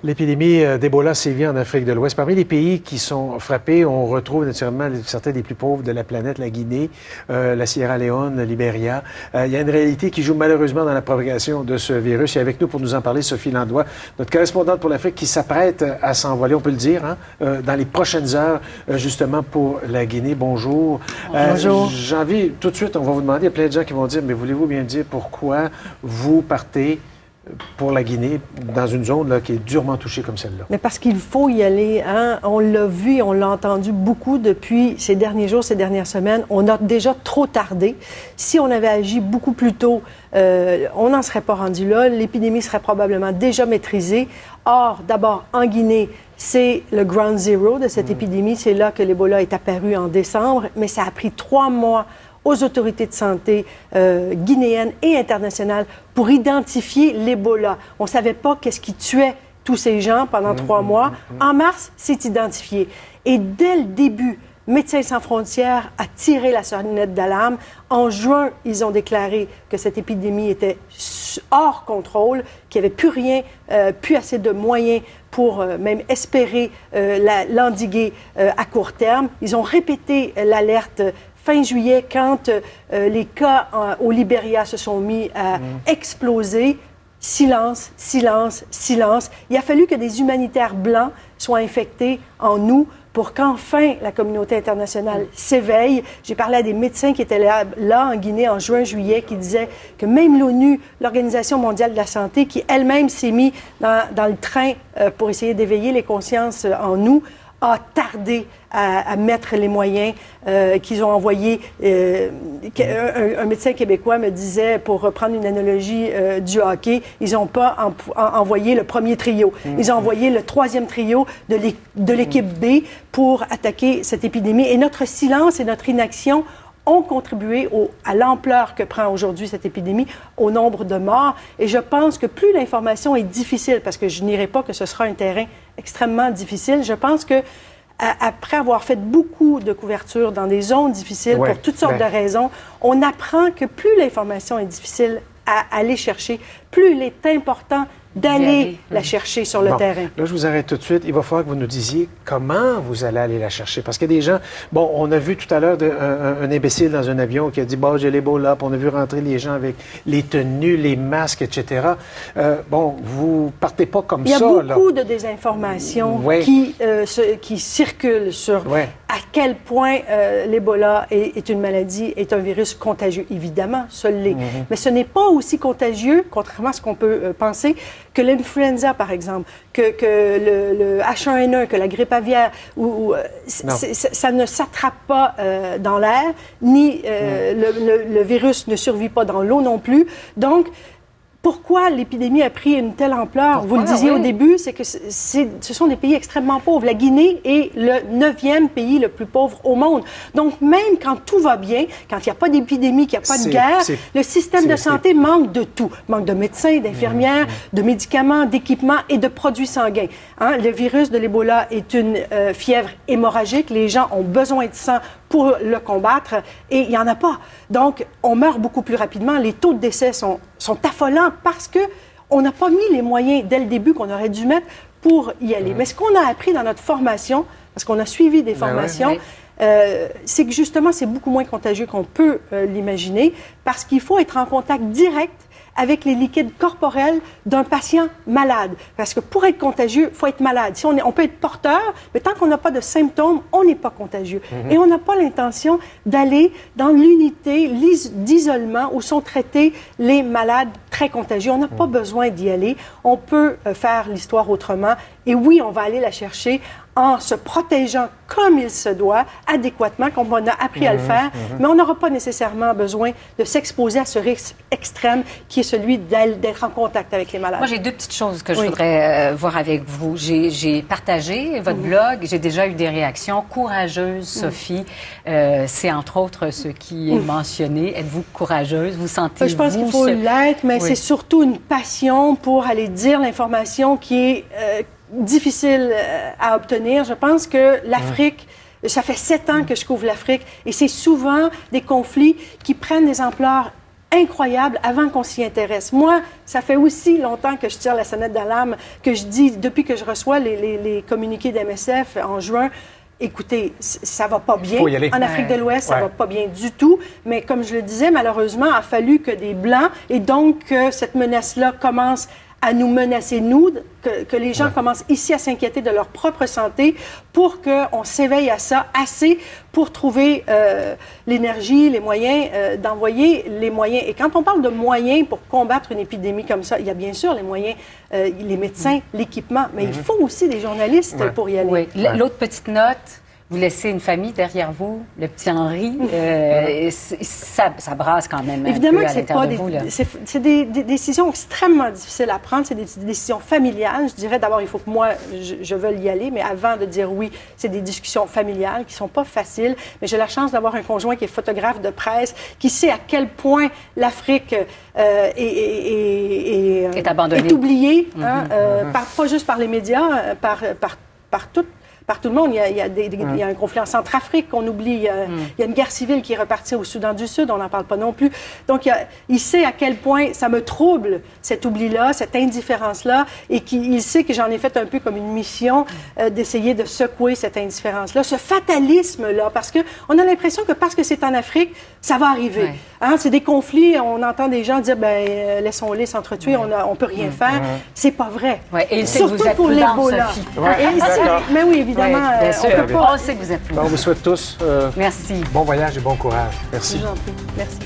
L'épidémie d'Ebola sévit en Afrique de l'Ouest. Parmi les pays qui sont frappés, on retrouve naturellement certains des plus pauvres de la planète, la Guinée, la Sierra Leone, le Libéria. Il y a une réalité qui joue malheureusement dans la propagation de ce virus. Et avec nous pour nous en parler, Sophie Landois, notre correspondante pour l'Afrique qui s'apprête à s'envoler, on peut le dire, dans les prochaines heures, justement pour la Guinée. Bonjour. Bonjour. J'ai envie, tout de suite, on va vous demander, il y a plein de gens qui vont dire, mais voulez-vous bien dire pourquoi vous partez pour la Guinée, dans une zone là, qui est durement touchée comme celle-là? Mais parce qu'il faut y aller. Hein? On l'a vu et on l'a entendu beaucoup depuis ces derniers jours, ces dernières semaines. On a déjà trop tardé. Si on avait agi beaucoup plus tôt, on n'en serait pas rendu là. L'épidémie serait probablement déjà maîtrisée. Or, d'abord, en Guinée, c'est le ground zero de cette épidémie. C'est là que l'Ebola est apparu en décembre, mais ça a pris 3 mois aux autorités de santé guinéennes et internationales pour identifier l'Ebola. On ne savait pas qu'est-ce qui tuait tous ces gens pendant 3 mois. En mars, c'est identifié. Et dès le début, Médecins sans frontières a tiré la sonnette d'alarme. En juin, ils ont déclaré que cette épidémie était hors contrôle, qu'il n'y avait plus rien, plus assez de moyens pour même espérer l'endiguer à court terme. Ils ont répété l'alerte fin juillet, quand les cas au Libéria se sont mis à exploser. Silence, silence, silence. Il a fallu que des humanitaires blancs soient infectés en août pour qu'enfin la communauté internationale s'éveille. J'ai parlé à des médecins qui étaient là en Guinée en juin, juillet, qui disaient que même l'ONU, l'Organisation mondiale de la santé, qui elle-même s'est mise dans le train pour essayer d'éveiller les consciences en nous, a tardé à mettre les moyens qu'ils ont envoyés. Un médecin québécois me disait, pour reprendre une analogie du hockey, ils n'ont pas envoyé le premier trio. Ils ont envoyé le 3e trio de l'équipe B pour attaquer cette épidémie. Et notre silence et notre inaction ont contribué à l'ampleur que prend aujourd'hui cette épidémie, au nombre de morts. Et je pense que plus l'information est difficile, parce que je n'irai pas que ce sera un terrain extrêmement difficile, je pense que après avoir fait beaucoup de couverture dans des zones difficiles pour toutes sortes de raisons, on apprend que plus l'information est difficile à aller chercher, plus il est important d'aller la chercher sur le terrain. Là, je vous arrête tout de suite. Il va falloir que vous nous disiez comment vous allez aller la chercher. Parce qu'il y a des gens... Bon, on a vu tout à l'heure un imbécile dans un avion qui a dit « Bon, j'ai l'Ebola », puis on a vu rentrer les gens avec les tenues, les masques, etc. Bon, vous partez pas comme ça, là. Il y a beaucoup de désinformations qui circulent sur à quel point l'Ebola est une maladie, est un virus contagieux. Évidemment, ça l'est. Mais ce n'est pas aussi contagieux, contrairement à ce qu'on peut penser, que l'influenza, par exemple, que le H1N1, que la grippe aviaire, ça ne s'attrape pas dans l'air, ni le virus ne survit pas dans l'eau non plus. Donc, pourquoi l'épidémie a pris une telle ampleur? Vous le disiez au début, c'est que ce sont des pays extrêmement pauvres. La Guinée est le 9e pays le plus pauvre au monde. Donc, même quand tout va bien, quand il n'y a pas d'épidémie, qu'il n'y a pas de guerre, le système de santé manque de tout. Manque de médecins, d'infirmières, de médicaments, d'équipements et de produits sanguins. Hein? Le virus de l'Ebola est une fièvre hémorragique. Les gens ont besoin de sang pour le combattre et il n'y en a pas. Donc, on meurt beaucoup plus rapidement. Les taux de décès sont affolants parce qu'on n'a pas mis les moyens dès le début qu'on aurait dû mettre pour y aller. Mais ce qu'on a appris dans notre formation, parce qu'on a suivi des formations, c'est que justement, c'est beaucoup moins contagieux qu'on peut l'imaginer parce qu'il faut être en contact direct avec les liquides corporels d'un patient malade. Parce que pour être contagieux, il faut être malade. Si on peut être porteur, mais tant qu'on n'a pas de symptômes, on n'est pas contagieux. Et on n'a pas l'intention d'aller dans l'unité d'isolement où sont traités les malades très contagieux. On n'a pas besoin d'y aller. On peut faire l'histoire autrement. Et oui, on va aller la chercher en se protégeant comme il se doit, adéquatement, comme on a appris à le faire, mais on n'aura pas nécessairement besoin de s'exposer à ce risque extrême qui est celui d'être en contact avec les malades. Moi, j'ai 2 petites choses que je voudrais voir avec vous. J'ai partagé votre blog, j'ai déjà eu des réactions courageuses, Sophie. C'est entre autres ce qui est mentionné. Êtes-vous courageuse? Vous sentez-vous... Je pense qu'il faut l'être, mais c'est surtout une passion pour aller dire l'information qui est... difficile à obtenir. Je pense que l'Afrique, ça fait 7 ans que je couvre l'Afrique et c'est souvent des conflits qui prennent des ampleurs incroyable avant qu'on s'y intéresse. Moi, ça fait aussi longtemps que je tire la sonnette d'alarme, que je dis, depuis que je reçois les communiqués d'MSF en juin, écoutez, ça va pas bien. Faut y aller. En Afrique de l'Ouest, ça Ouais. va pas bien du tout. Mais comme je le disais, malheureusement, il a fallu que des Blancs, et donc que cette menace-là commence à nous menacer, nous, que les gens commencent ici à s'inquiéter de leur propre santé pour qu'on s'éveille à ça assez pour trouver l'énergie, les moyens, d'envoyer les moyens. Et quand on parle de moyens pour combattre une épidémie comme ça, il y a bien sûr les moyens, les médecins, l'équipement, mais il faut aussi des journalistes pour y aller. Oui. L'autre petite note, vous laissez une famille derrière vous, le petit Henri, ça brasse quand même Évidemment un peu que à c'est l'intérieur pas de vous. Là. c'est des décisions extrêmement difficiles à prendre. C'est des décisions familiales. Je dirais d'abord, il faut que moi, je veuille y aller. Mais avant de dire oui, c'est des discussions familiales qui sont pas faciles. Mais j'ai la chance d'avoir un conjoint qui est photographe de presse, qui sait à quel point l'Afrique est abandonnée. est oubliée, pas juste par les médias, par tout le monde. Il y a un conflit en Centrafrique qu'on oublie. Il y a une guerre civile qui est repartie au Soudan du Sud. On n'en parle pas non plus. Donc, il sait à quel point ça me trouble, cet oubli-là, cette indifférence-là, et il sait que j'en ai fait un peu comme une mission d'essayer de secouer cette indifférence-là, ce fatalisme-là, parce qu'on a l'impression que parce que c'est en Afrique, ça va arriver. Ouais. Hein, c'est des conflits. On entend des gens dire, laissons-les s'entretuer, on peut rien faire. C'est pas vrai. Ouais, et il sait Surtout que vous êtes pour prudente, l'Ebola. Sophie. Mais oui, évidemment. Oui, bien sûr. On peut pas. On sait que vous êtes On vous souhaite tous Merci. bon voyage et bon courage. Merci. Je vous en prie. Merci.